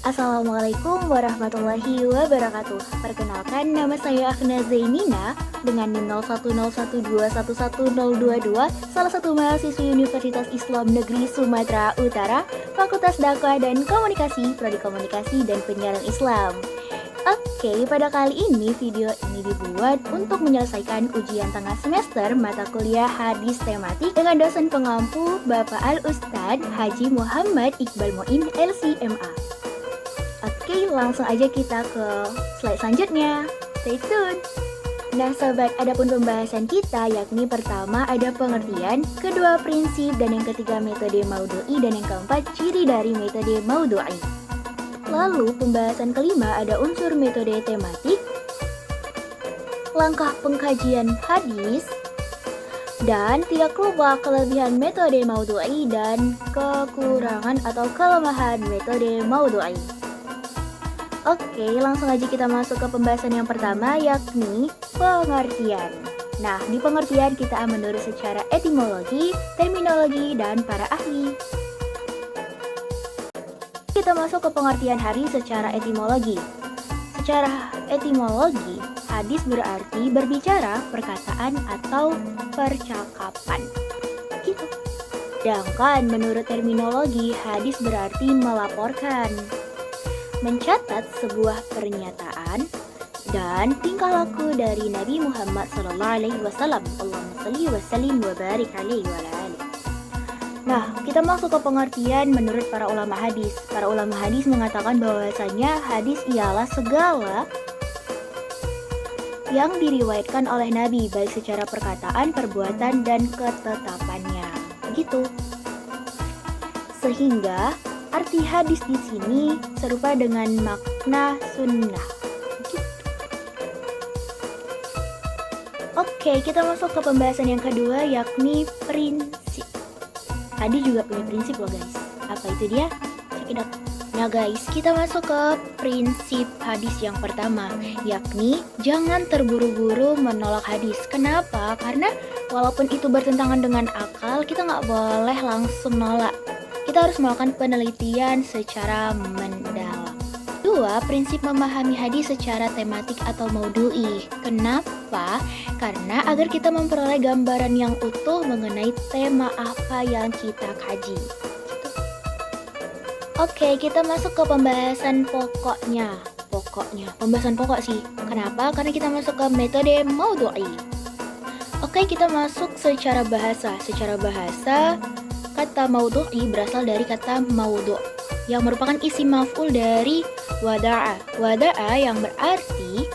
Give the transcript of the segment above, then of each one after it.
Assalamualaikum warahmatullahi wabarakatuh. Perkenalkan, nama saya Akhna Zainina dengan NIM 0112111022, salah satu mahasiswi Universitas Islam Negeri Sumatera Utara, Fakultas Dakwah dan Komunikasi, Prodi Komunikasi dan Penyiaran Islam. Oke, pada kali ini video ini dibuat untuk menyelesaikan ujian tengah semester mata kuliah hadis tematik dengan dosen pengampu Bapak Al-Ustadz Haji Muhammad Iqbal Muin LCMA. Oke, langsung aja kita ke slide selanjutnya. Stay tune. Nah sobat, adapun pembahasan kita yakni pertama ada pengertian, kedua prinsip, dan yang ketiga metode maudhu'i, dan yang keempat ciri dari metode maudhu'i. Lalu pembahasan kelima ada unsur metode tematik, langkah pengkajian hadis, dan tidak lupa kelebihan metode maudhu'i dan kekurangan atau kelemahan metode maudhu'i. Oke, langsung aja kita masuk ke pembahasan yang pertama, yakni pengertian. Nah, di pengertian kita menurut secara etimologi, terminologi, dan para ahli. Kita masuk ke pengertian hadis secara etimologi. Secara etimologi, hadis berarti berbicara, perkataan, atau percakapan. Gitu. Sedangkan menurut terminologi, hadis berarti melaporkan, mencatat sebuah pernyataan dan tingkah laku dari Nabi Muhammad SAW. Allahumma shalli wa sallim wa barik alaihi wa alihi. Nah, kita masuk ke pengertian menurut para ulama hadis. Para ulama hadis mengatakan bahwasanya hadis ialah segala yang diriwayatkan oleh Nabi, baik secara perkataan, perbuatan, dan ketetapannya. Begitu. Sehingga arti hadis di sini serupa dengan makna sunnah. Gitu. Oke, kita masuk ke pembahasan yang kedua, yakni prinsip. Hadis juga punya prinsip loh guys. Apa itu dia? Check it out. Nah guys, kita masuk ke prinsip hadis yang pertama, yakni jangan terburu-buru menolak hadis. Kenapa? Karena walaupun itu bertentangan dengan akal, kita nggak boleh langsung nolak. Kita harus melakukan penelitian secara mendalam. Dua, prinsip memahami hadis secara tematik atau maudhu'i. Kenapa? Karena agar kita memperoleh gambaran yang utuh mengenai tema apa yang kita kaji. Oke, kita masuk ke pembahasan pokoknya. Pembahasan pokok sih. Kenapa? Karena kita masuk ke metode maudhu'i. Oke, kita masuk secara bahasa. Secara bahasa, kata maudhu'i berasal dari kata maudhu' yang merupakan isim maf'ul dari wada'a. Wada'a yang berarti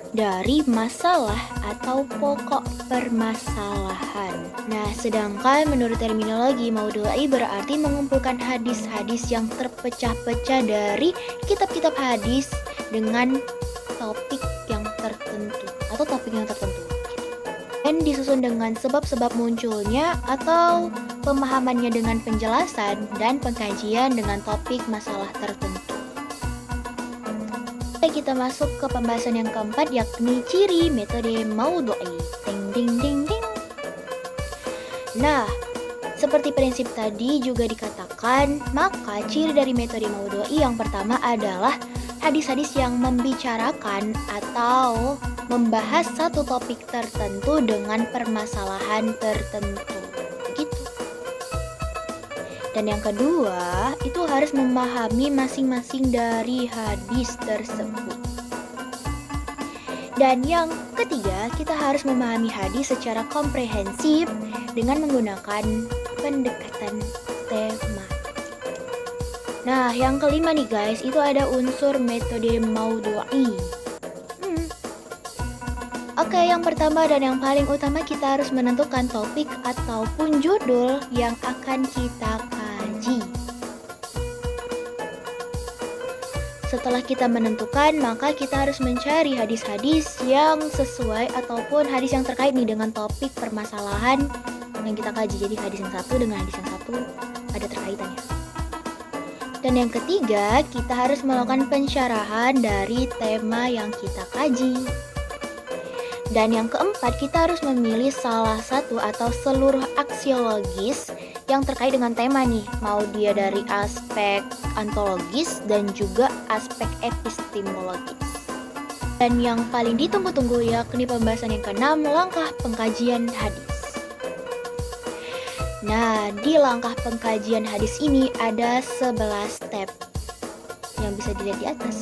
dari masalah atau pokok permasalahan. Nah, sedangkan menurut terminologi maudhu'i berarti mengumpulkan hadis-hadis yang terpecah-pecah dari kitab-kitab hadis dengan topik yang tertentu atau topik yang tertentu. Dan disusun dengan sebab-sebab munculnya atau pemahamannya dengan penjelasan dan pengkajian dengan topik masalah tertentu. Kita masuk ke pembahasan yang keempat, yakni ciri metode maudhu'i. Ding ding ding ding. Nah, seperti prinsip tadi juga dikatakan, maka ciri dari metode maudhu'i yang pertama adalah hadis-hadis yang membicarakan atau membahas satu topik tertentu dengan permasalahan tertentu. Begitu. Dan yang kedua, itu harus memahami masing-masing dari hadis tersebut. Dan yang ketiga, kita harus memahami hadis secara komprehensif dengan menggunakan pendekatan tema. Nah, yang kelima nih guys, itu ada unsur metode maudhu'i. Oke, yang pertama dan yang paling utama kita harus menentukan topik ataupun judul yang akan kita kaji. Setelah kita menentukan, maka kita harus mencari hadis-hadis yang sesuai ataupun hadis yang terkait nih dengan topik permasalahan yang kita kaji. Jadi hadis yang satu dengan hadis yang satu ada terkaitannya. Dan yang ketiga, kita harus melakukan pensyarahan dari tema yang kita kaji. Dan yang keempat, kita harus memilih salah satu atau seluruh aksiologis yang terkait dengan tema nih, mau dia dari aspek ontologis dan juga aspek epistemologis. Dan yang paling ditunggu-tunggu yakni pembahasan yang ke-6, langkah pengkajian hadis. Nah, di langkah pengkajian hadis ini ada 11 step yang bisa dilihat di atas.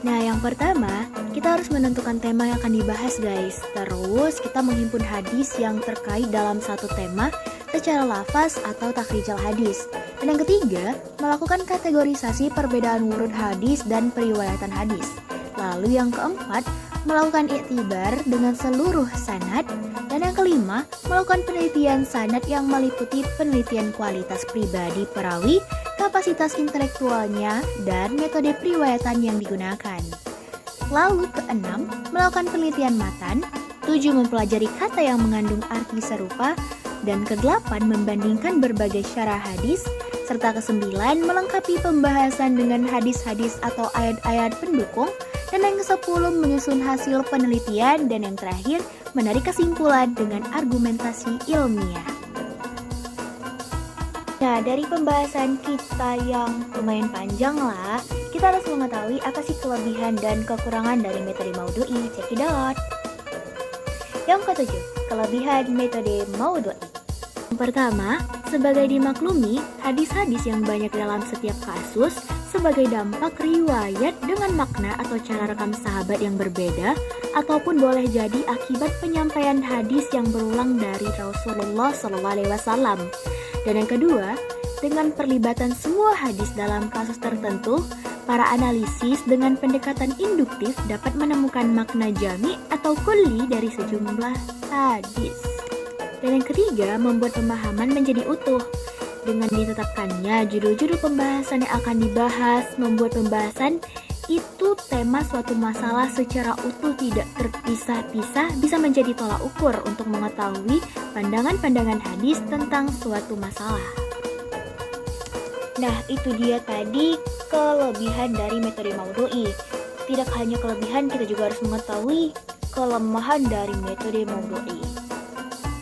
Nah, yang pertama, kita harus menentukan tema yang akan dibahas, guys. Terus, kita menghimpun hadis yang terkait dalam satu tema secara lafaz atau takhrijal hadis. Dan yang ketiga, melakukan kategorisasi perbedaan wurud hadis dan periwayatan hadis. Lalu yang keempat, melakukan iktibar dengan seluruh sanad. Dan yang kelima, melakukan penelitian sanad yang meliputi penelitian kualitas pribadi perawi, kapasitas intelektualnya, dan metode periwayatan yang digunakan. Lalu keenam, melakukan penelitian matan. 7, mempelajari kata yang mengandung arti serupa. Dan kedelapan, membandingkan berbagai syarah hadis. Serta kesembilan, melengkapi pembahasan dengan hadis-hadis atau ayat-ayat pendukung. Dan yang ke-10, menyusun hasil penelitian. Dan yang terakhir, menarik kesimpulan dengan argumentasi ilmiah. Nah, dari pembahasan kita yang lumayan panjang lah, kita harus mengetahui apa sih kelebihan dan kekurangan dari metode Maudhu'i. Check it out. Yang ke-7, kelebihan metode Maudhu'i. Yang pertama, sebagai dimaklumi, hadis-hadis yang banyak dalam setiap kasus sebagai dampak riwayat dengan makna atau cara rekam sahabat yang berbeda, ataupun boleh jadi akibat penyampaian hadis yang berulang dari Rasulullah SAW. Dan yang kedua, dengan perlibatan semua hadis dalam kasus tertentu, para analisis dengan pendekatan induktif dapat menemukan makna jami atau kulli dari sejumlah hadis. Dan yang ketiga, membuat pemahaman menjadi utuh. Dengan ditetapkannya judul-judul pembahasan yang akan dibahas, membuat pembahasan itu tema suatu masalah secara utuh tidak terpisah-pisah bisa menjadi tolak ukur untuk mengetahui pandangan-pandangan hadis tentang suatu masalah. Nah, itu dia tadi kelebihan dari metode Maudhu'i. Tidak hanya kelebihan, kita juga harus mengetahui kelemahan dari metode Maudhu'i.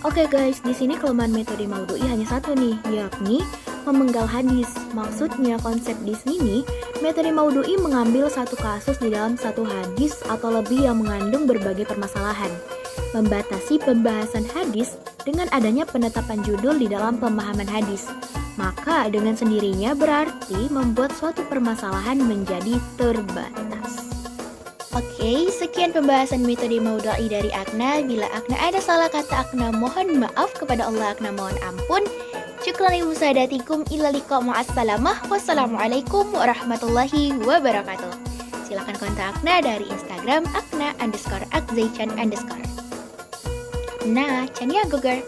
Oke guys, di sini kelemahan metode Maudhu'i hanya satu nih, yakni memenggal hadis. Maksudnya konsep di sini, metode Maudhu'i mengambil satu kasus di dalam satu hadis atau lebih yang mengandung berbagai permasalahan. Membatasi pembahasan hadis dengan adanya penetapan judul di dalam pemahaman hadis. Maka dengan sendirinya berarti membuat suatu permasalahan menjadi terbatas. Oke, sekian pembahasan metode Maudhu'i dari Akna. Bila Akna ada salah kata, Akna mohon maaf, kepada Allah Akna mohon ampun. Syukran li musadatikum illa liqa ma'assalamah. Wassalamualaikum warahmatullahi wabarakatuh. Silahkan kontak Akna dari Instagram Akna_akzaichan_. Nah, Chania Gogar.